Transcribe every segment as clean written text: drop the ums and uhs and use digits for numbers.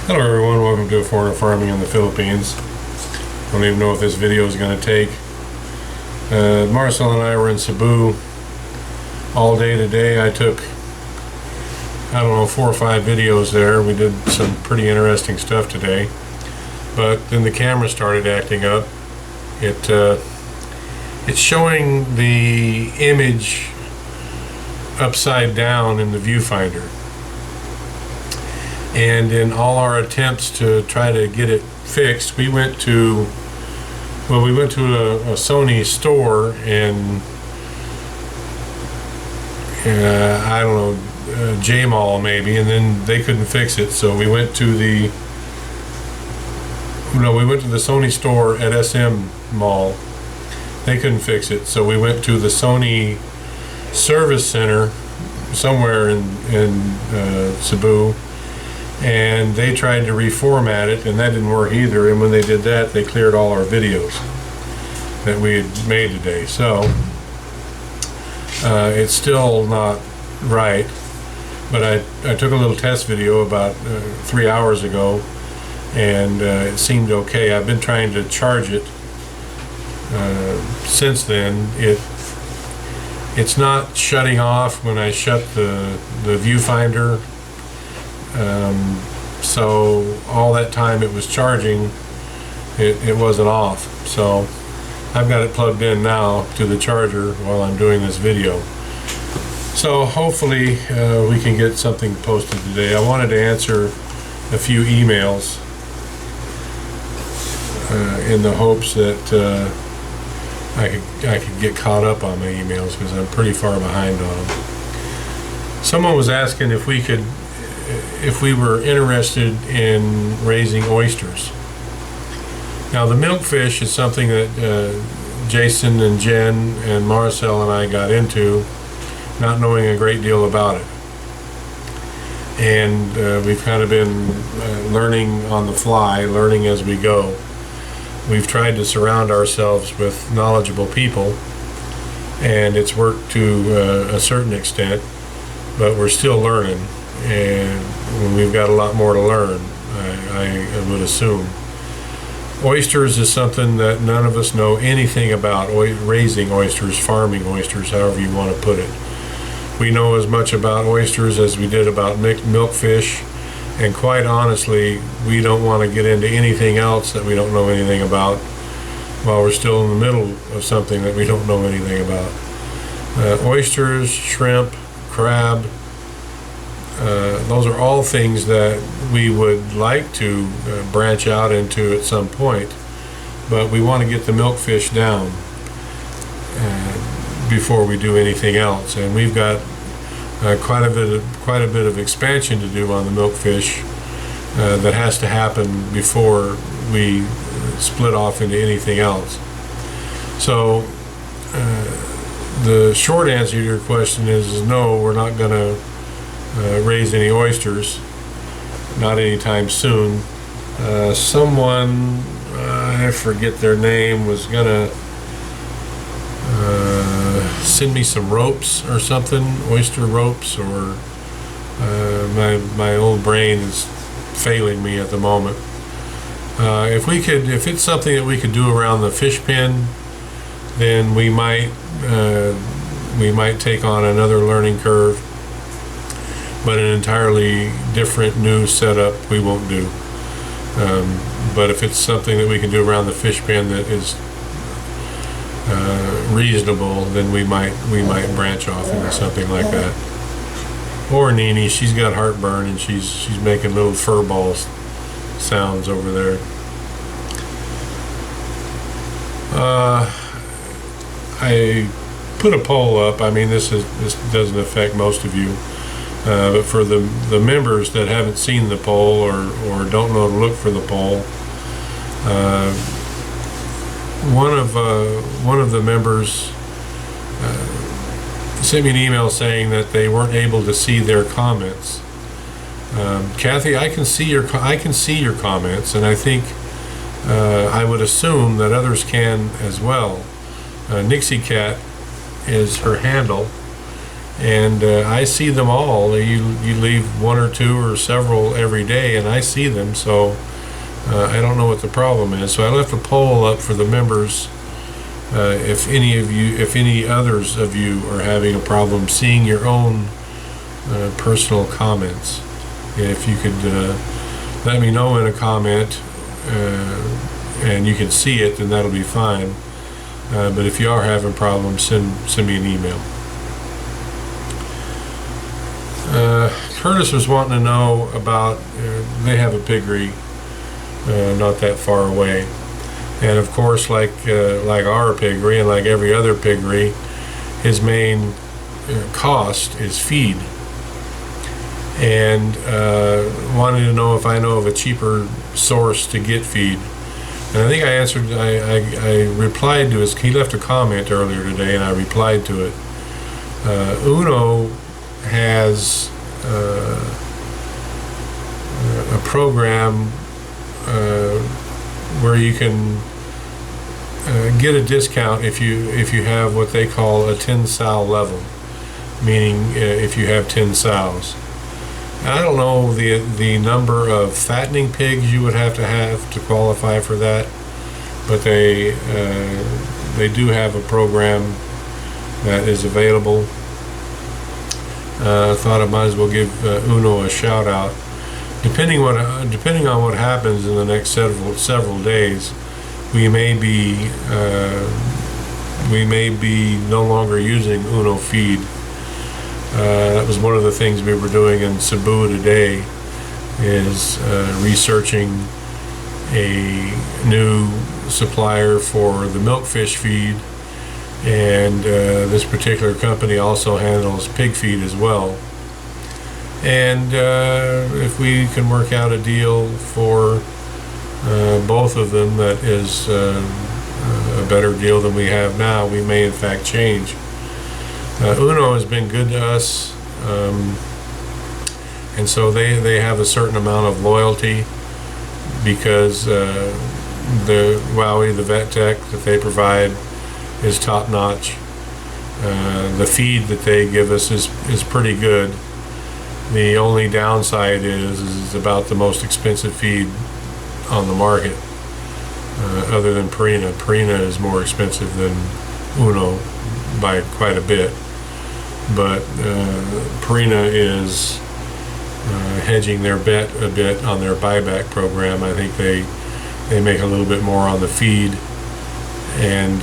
Hello everyone, welcome to Foreigner Farming in the Philippines. I don't even know if this video is going to take. Marcel and I were in Cebu all day today. I took, 4 or 5 videos there. We did some pretty interesting stuff today. But then the camera started acting up. It's showing the image upside down in the viewfinder. And in all our attempts to try to get it fixed, we went to a Sony store in J Mall maybe, and then they couldn't fix it, so we went to the Sony store at SM Mall. They couldn't fix it, so we went to the Sony service center somewhere in Cebu, and they tried to reformat it, and that didn't work either. And when they did that, they cleared all our videos that we had made today. So it's still not right, but I took a little test video about 3 hours ago, and it seemed okay. I've been trying to charge it since then. It's not shutting off when I shut the viewfinder. So all that time it was charging, it wasn't off. So I've got it plugged in now to the charger while I'm doing this video. So hopefully we can get something posted today. I wanted to answer a few emails in the hopes that I could get caught up on my emails, because I'm pretty far behind on them. Someone was asking if we were interested in raising oysters. Now, the milkfish is something that Jason and Jen and Marcel and I got into, not knowing a great deal about it. And we've kind of been learning on the fly, learning as we go. We've tried to surround ourselves with knowledgeable people, and it's worked to a certain extent, but we're still learning. And we've got a lot more to learn, I would assume. Oysters is something that none of us know anything about. Raising oysters, farming oysters, however you want to put it. We know as much about oysters as we did about milkfish, and quite honestly, we don't want to get into anything else that we don't know anything about while we're still in the middle of something that we don't know anything about. Oysters, shrimp, crab, those are all things that we would like to branch out into at some point, but we want to get the milkfish down before we do anything else. And we've got quite a bit of expansion to do on the milkfish that has to happen before we split off into anything else. So the short answer to your question is no, we're not going to raise any oysters, not anytime soon. Someone, I forget their name, was gonna send me some ropes or something, oyster ropes, or my old brain is failing me at the moment. If it's something that we could do around the fish pen, then we might take on another learning curve. But an entirely different new setup we won't do. But if it's something that we can do around the fish pen that is reasonable, then we might branch off into something like that. Or Nene, she's got heartburn and she's making little fur balls sounds over there. I put a poll up. I mean, this doesn't affect most of you. But for the members that haven't seen the poll or don't know to look for the poll, one of the members sent me an email saying that they weren't able to see their comments. Kathy, I can see your comments, and I think I would assume that others can as well. Nixie Cat is her handle. And I see them all. You leave one or two or several every day, and I see them. So I don't know what the problem is. So I left a poll up for the members. If any others of you are having a problem seeing your own personal comments, if you could let me know in a comment, and you can see it, then that'll be fine. But if you are having problems, send me an email. Curtis was wanting to know about, they have a piggery not that far away. And of course, like our piggery and like every other piggery, his main cost is feed. And wanted to know if I know of a cheaper source to get feed. And I think I replied to his, he left a comment earlier today and I replied to it. Uno has a program where you can get a discount if you have what they call a 10 sow level, meaning if you have 10 sows. I don't know the number of fattening pigs you would have to qualify for that, but they do have a program that is available. I thought I might as well give Uno a shout out. Depending on what happens in the next several days, we may be no longer using Uno feed. That was one of the things we were doing in Cebu today, is researching a new supplier for the milkfish feed, and this particular company also handles pig feed as well. And if we can work out a deal for both of them that is a better deal than we have now, we may in fact change. Uno has been good to us, and so they have a certain amount of loyalty because the Wowie, the vet tech that they provide, is top notch. The feed that they give us is pretty good. The only downside is it's about the most expensive feed on the market, other than Purina. Purina is more expensive than Uno by quite a bit. But Purina is hedging their bet a bit on their buyback program. I think they make a little bit more on the feed, and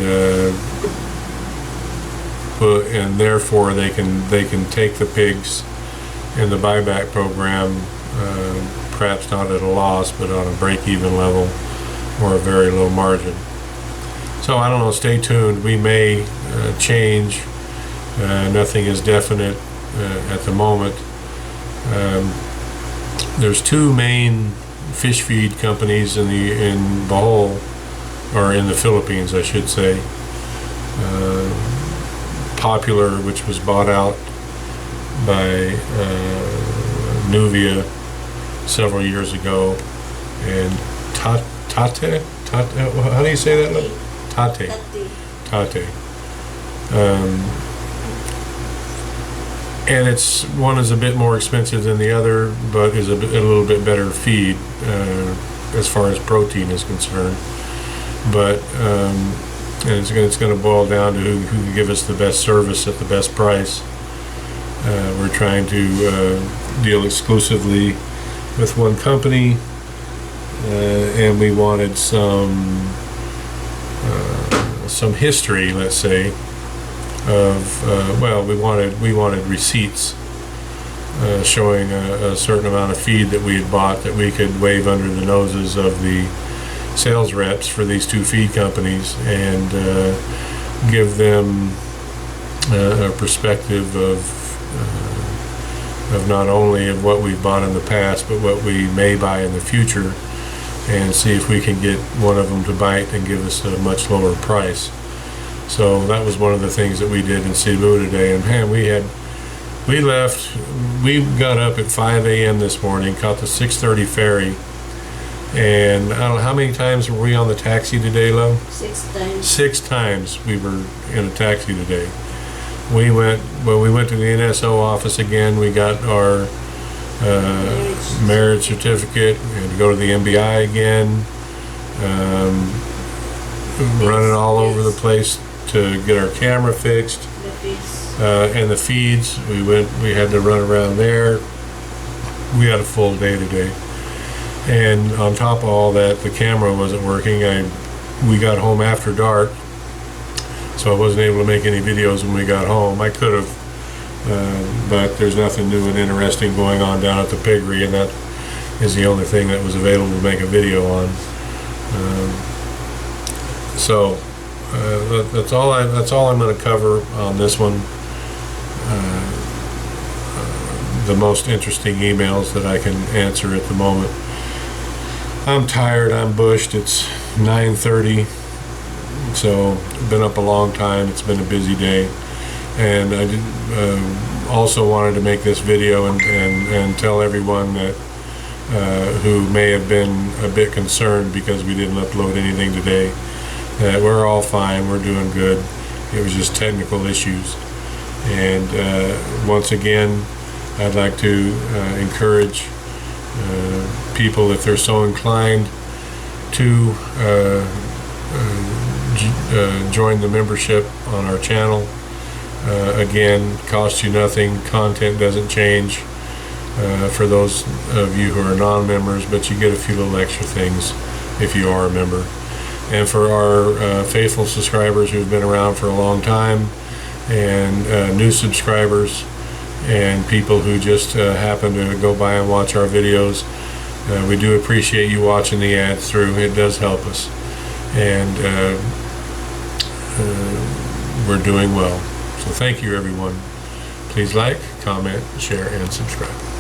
therefore they can take the pigs in the buyback program, perhaps not at a loss, but on a break-even level or a very low margin. So I don't know. Stay tuned. We may change. Nothing is definite at the moment. There's two main fish feed companies in Bohol, or in the Philippines, I should say. Popular, which was bought out by Nuvia several years ago, and Tate, how do you say that? Tate. And it's one is a bit more expensive than the other, but is a little bit better feed as far as protein is concerned. But and it's going to boil down to who can give us the best service at the best price. We're trying to deal exclusively with one company, and we wanted some history, let's say, of we wanted receipts showing a certain amount of feed that we had bought that we could wave under the noses of the sales reps for these two feed companies, and give them a perspective of not only of what we've bought in the past, but what we may buy in the future, and see if we can get one of them to bite and give us a much lower price. So that was one of the things that we did in Cebu today. And man, we got up at 5 a.m. this morning, caught the 6:30 ferry, and I don't know how many times were we on the taxi today, Lo? 6 times. 6 times we were in a taxi today. we went to the NSO office again. We got our marriage certificate. We had to go to the MBI again. Running all over the place to get our camera fixed. And the feeds. We had to run around there. We had a full day today. And on top of all that, the camera wasn't working. We got home after dark, so I wasn't able to make any videos when we got home. I could have, but there's nothing new and interesting going on down at the piggery, and that is the only thing that was available to make a video on. So that's all I'm going to cover on this one. The most interesting emails that I can answer at the moment. I'm tired, I'm bushed. It's 9:30, so been up a long time. It's been a busy day, and I also wanted to make this video and tell everyone that who may have been a bit concerned because we didn't upload anything today, that we're all fine, we're doing good. It was just technical issues. And once again, I'd like to encourage people, if they're so inclined, to join the membership on our channel. Again, costs you nothing, content doesn't change for those of you who are non-members, but you get a few little extra things if you are a member. And for our faithful subscribers who've been around for a long time, and new subscribers, and people who just happen to go by and watch our videos, we do appreciate you watching the ads through. It does help us, and we're doing well. So thank you, everyone. Please like, comment, share, and subscribe.